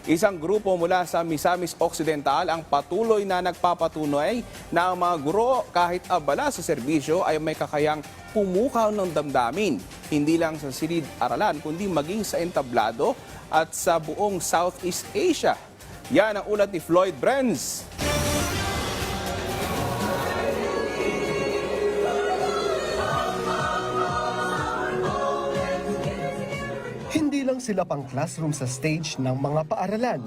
Isang grupo mula sa Misamis Occidental ang patuloy na nagpapatunay na ang mga guro kahit abala sa serbisyo ay may kakayang pumukaw ng damdamin. Hindi lang sa silid-aralan kundi maging sa entablado at sa buong Southeast Asia. Yan ang ulat ni Floyd Brenz. Hindi lang sila pang classroom sa stage ng mga paaralan.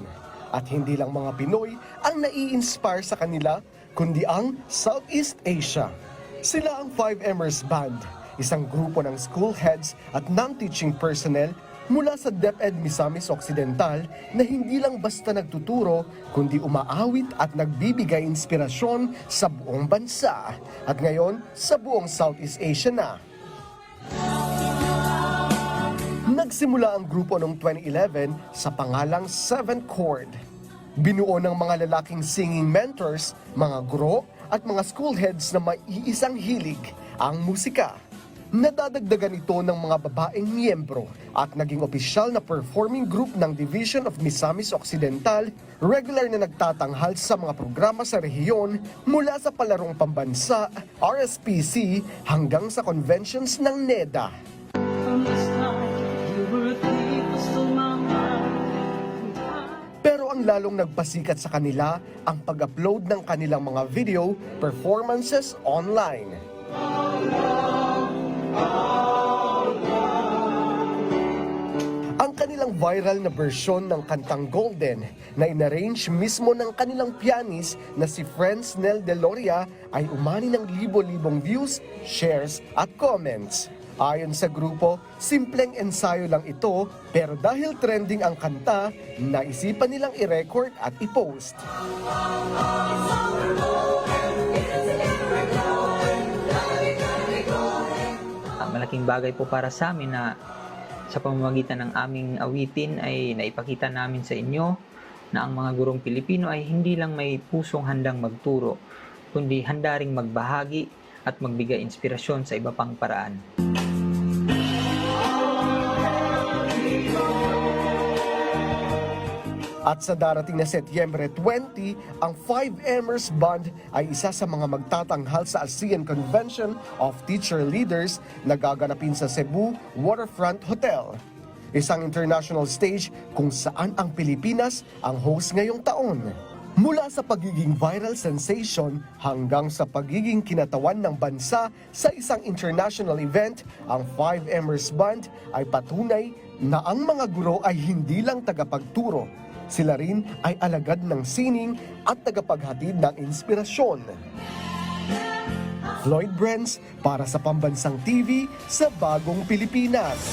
At hindi lang mga Pinoy ang nai-inspire sa kanila, kundi ang Southeast Asia. Sila ang 5Mers Band, isang grupo ng school heads at non-teaching personnel mula sa DepEd Misamis Occidental na hindi lang basta nagtuturo, kundi umaawit at nagbibigay inspirasyon sa buong bansa. At ngayon, sa buong Southeast Asia na. Nagsimula ang grupo noong 2011 sa pangalang Seventh Chord. Binuo ng mga lalaking singing mentors, mga guro at mga school heads na may iisang hilig, ang musika. Nadadagdagan ito ng mga babaeng miyembro at naging opisyal na performing group ng Division of Misamis Occidental, regular na nagtatanghal sa mga programa sa rehiyon mula sa palarong pambansa, RSPC hanggang sa conventions ng NEDA. Pero ang lalong nagpasikat sa kanila ang pag-upload ng kanilang mga video performances online. Ang kanilang viral na version ng kantang Golden na inarrange mismo ng kanilang pianist na si Friends Nel Deloria ay umani ng libo-libong views, shares at comments. Ayon sa grupo, simpleng ensayo lang ito pero dahil trending ang kanta, naisipan nilang i-record at i-post. Malaking bagay po para sa amin na sa pamamagitan ng aming awitin ay naipakita namin sa inyo na ang mga gurong Pilipino ay hindi lang may pusong handang magturo, kundi handa ring magbahagi at magbigay inspirasyon sa iba pang paraan. At sa darating na Setyembre 20, ang 5Mers Band ay isa sa mga magtatanghal sa ASEAN Convention of Teacher Leaders na gaganapin sa Cebu Waterfront Hotel. Isang international stage kung saan ang Pilipinas ang host ngayong taon. Mula sa pagiging viral sensation hanggang sa pagiging kinatawan ng bansa sa isang international event, ang 5Mers Band ay patunay na ang mga guro ay hindi lang tagapagturo. Sila rin ay alagad ng sining at tagapaghatid ng inspirasyon. Floyd Brenz para sa Pambansang TV sa Bagong Pilipinas.